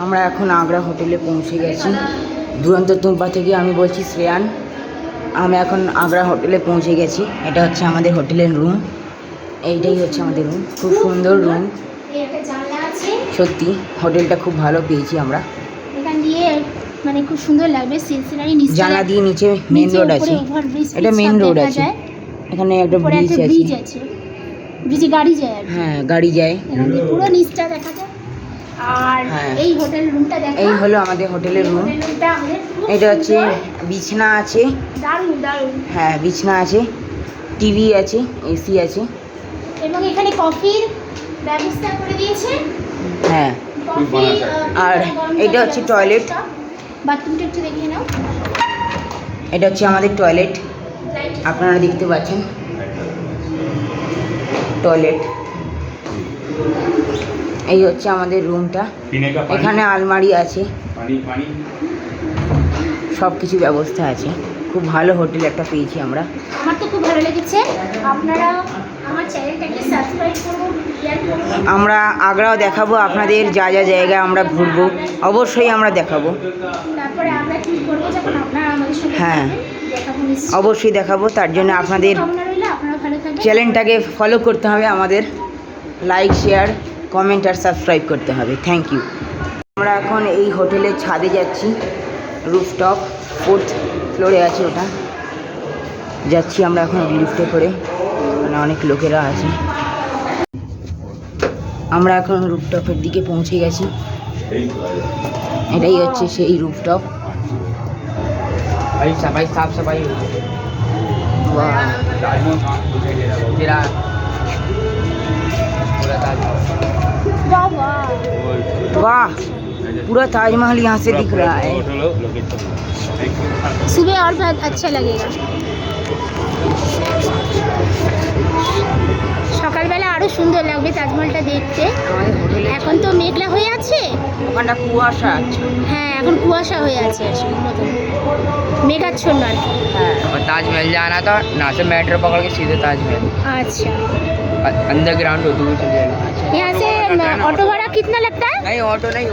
আমরা এখন আগ্রা হোটেলে পৌঁছে গেছি। দুরন্ত টুম্পা থেকে আমি বলছি শ্রেয়ান। আমি এখন আগ্রা হোটেলে পৌঁছে গেছি। এটা হচ্ছে আমাদের হোটেলের রুম। এইটাই হচ্ছে আমাদের রুম। খুব সুন্দর রুম, সত্যি হোটেলটা খুব ভালো পেয়েছি আমরা। এখান দিয়ে মানে খুব সুন্দর লাগবে, সিনসিনারি নিচে জানলা দিয়ে নিচে মেন রোড আছে। এটা মেন রোড আছে, এখানে একটা ব্রিজ আছে, ব্রিজে গাড়ি যায়। হ্যাঁ, গাড়ি যায়, পুরো নিচটা দেখা যায়। আর এই হোটেল রুমটা দেখো, এই হলো আমাদের হোটেলের রুম। এটা হচ্ছে বিছানা আছে, দারুণ দারুণ। হ্যাঁ বিছানা আছে, টিভি আছে, এসি আছে, এবং এখানে কফির ব্যবস্থা করে দিয়েছে। হ্যাঁ, আর এটা হচ্ছে টয়লেট। বাথরুমটা একটু দেখিয়ে নাও। এটা হচ্ছে আমাদের টয়লেট, আপনারা দেখতে পাচ্ছেন টয়লেট। এই হচ্ছে আমাদের রুমটা। এখানে আলমারি আছে, সব কিছু ব্যবস্থা আছে। খুব ভালো হোটেল একটা পেয়েছি আমরা। আমার তো খুব ভালো লেগেছে। আপনারা আমার চ্যানেলটাকে সাবস্ক্রাইব করুন, শেয়ার করুন। আমরা আগ্রাও দেখাবো আপনাদের, যা যা জায়গায় আমরা ঘুরবো অবশ্যই আমরা দেখাবো। তারপরে আমরা কি করব যখন আপনারা আমাদের সঙ্গে হ্যাঁ, দেখাবো, অবশ্যই দেখাবো। তার জন্য আপনাদের চ্যানেলটাকে ফলো করতে হবে, আমাদের লাইক, শেয়ার, কমেন্ট আর সাবস্ক্রাইব করতে হবে। Thank you. আমরা এখন এই হোটেলের ছাদে যাচ্ছি, রুফটপ 4th ফ্লোরে আছে ওটা। যাচ্ছি আমরা এখন লিফটে করে, মানে অনেক লোকেরা আছে। আমরা এখন রুফটপের দিকে পৌঁছে গেছি। এটাই হচ্ছে সেই রুফটপ। सफाई साफ सफाई वाह, पूरा ताजमहल यहाँ से दिख रहा है। सुबह और बहुत अच्छा लगेगा। সকালবেলা আরো সুন্দর লাগবে তাজমহলটা দেখতে। এখন তো মেঘলা হয়ে আছে, ওখানটা কুয়াশা আছে। হ্যাঁ এখন কুয়াশা হয়ে আছে, মতন মেঘাচ্ছন্ন আর কি। হ্যাঁ, और ताजमहल जाना था ना, से मेट्रो पकड़ के सीधे ताजमहल अच्छा, अंडरग्राउंड होते हुए चले जाएंगे। यहाँ से ऑटो भाड़ा कितना लगता है? नहीं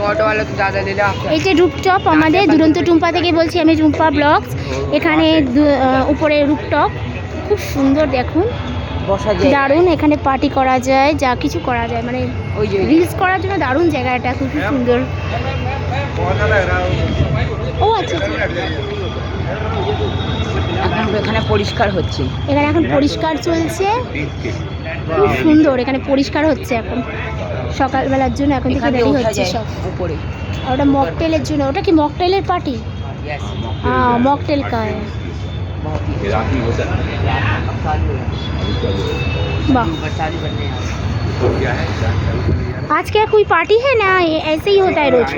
ऑटो वाला तो ज़्यादा ले लो। এই যে রুপটপ, আমাদের দুরন্ত টুম্পা থেকে বলছি আমি, টুম্পা ব্লগস। এখানে উপরে রুপটপ খুব সুন্দর, দেখুন বসা যায়, দারুণ। এখানে পার্টি করা যায়, যা কিছু করা যায়, মানে ওই যে রিলস করার জন্য দারুণ জায়গাটা, খুব সুন্দর। ও আচ্ছা আচ্ছা, এখন এখানে পরিষ্কার হচ্ছে। এখানে এখন পরিষ্কার চলছে, খুব সুন্দর। এখানে পরিষ্কার হচ্ছে এখন সকালবেলার জন্য, এখন থেকে রেডি হচ্ছে সব উপরে। আর ওটা মকটেলের জন্য। ওটা কি মকটেলের পার্টি? हाँ मॉकटेल का है। वाह, आज क्या कोई पार्टी है ना, ऐसे ही होता है रोज?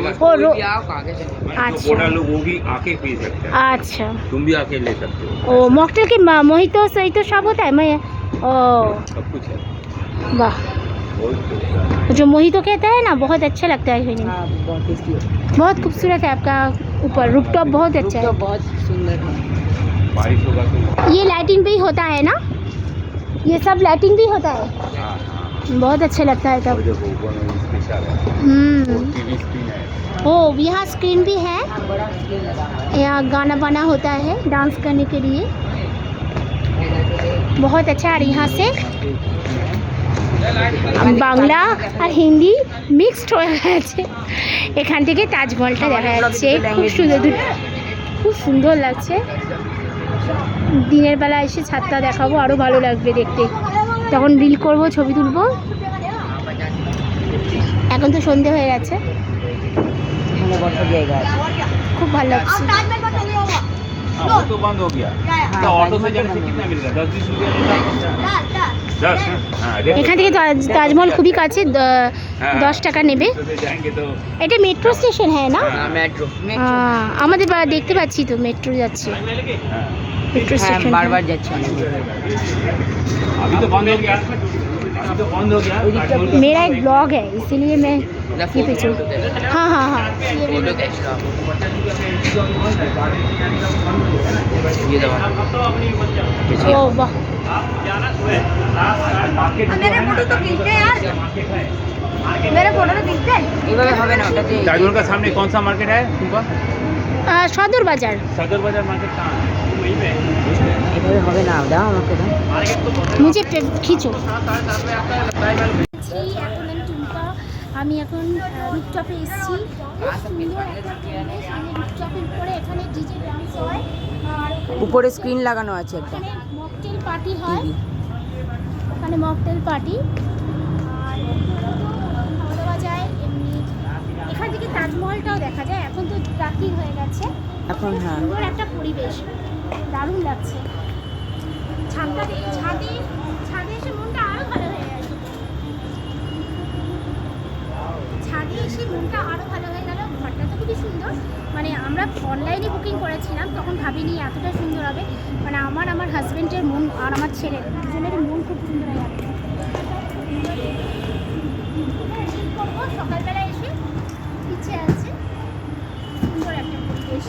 अच्छा, लोग वो भी आके पी सकते हैं। अच्छा, तुम भी आके ले सकते हो। ओ मॉकटेल के मोहितो सही तो सब होता है। मैं ओ सब कुछ है। वाह, जो मोहितो कहता है ना, बहुत अच्छा लगता है पीने में। हाँ, बहुत टेस्टी है, बहुत खूबसूरत है आपका ऊपर रूफटॉप, बहुत अच्छा है। बहुत सुंदर है। बारिश होगा तो ये लाइटिंग भी होता है ना, ये सब लाइटिंग भी होता है, बहुत अच्छा लगता है तब। स्पेशल है, टीवी स्क्रीन है। ओ यहाँ स्क्रीन भी है, यहाँ गाना बना होता है डांस करने के लिए, बहुत अच्छा। और यहाँ से বাংলা আর হিন্দি মিক্সড হয়ে গেছে। এখান থেকে তাজমহলটা দেখা যাচ্ছে, খুব সুন্দর, খুব সুন্দর লাগছে। দিনের বেলা এসে ছাদটা দেখাবো, আরও ভালো লাগবে দেখতে, তখন রিল করব, ছবি তুলবো। এখন তো সন্ধে হয়ে গেছে, এখানে বসার জায়গা আছে, খুব ভালো লাগছে। वो तो बंद हो गया। तो ऑटो से जाने से कितना मिलेगा? 10-20 रुपया लेता है। 10। हाँ, এখান থেকে তাজমহল খুবই কাছে, 10 টাকা নেবে। जाएंगे तो এটা মেট্রো স্টেশন হ্যাঁ না? मेट्रो আমাদের দেখতে পাচ্ছি তো মেট্রো যাচ্ছে, মেট্রো হ্যাঁ স্টেশন। বারবার যাচ্ছে অনেক। अभी तो बंद हो गया। अभी तो बंद हो गया। मेरा एक ब्लॉग है, इसीलिए मैं ये पीछे। हाँ हाँ हाँ, ये दवा ओ वाह, मेरे फोटो तो खींचे यार। এইভাবে হবে না, ওটাতে ताजमहल का सामने कौन सा मार्केट है तुमका? সদর বাজার। सदर बाजार मार्केट कहाँ है? वहीं पे है। এইভাবে হবে না, দাও আমাকে দাও। मार्केट तो মুঝে খিচো। 7:30 में आता है, लगता है मैंने এখন আমি টুম্পা, আমি এখন রুপটপে এসেছি। খুব সুন্দর একটা পরিবেশ। আমি রুপটপের উপরে এখানে ডিজে ডান্স হয় আর উপরে স্ক্রিন লাগানো আছে একটা ওখানে মকটেল পার্টি হয়। টিভি। ওখানে মকটেল পার্টি আর খাওয়া দাওয়া যায় এমনি। এখান থেকে তাজমহলটাও দেখা যায়। এখন তো রাত্রি হয়ে গেছে। এখন হ্যাঁ, সুন্দর একটা পরিবেশ, দারুণ লাগছে। ছাদে ছাদে ছাদে এসে মনটা আরো ভালো হয়ে গেল। ছাদে এসে মনটা আরো ভালো হয়ে গেল। ঘরটা তো খুবই সুন্দর, মানে আমরা অনলাইনে বুকিং করেছিলাম, তখন ভাবিনি এতটা সুন্দর হবে। মানে আমার হাজবেন্ডের মন আর আমার ছেলের দুজনেরই মন খুব সুন্দর হয়ে গেল। সকালবেলা এসে ইচ্ছে আছে, সুন্দর একটা পরিবেশ।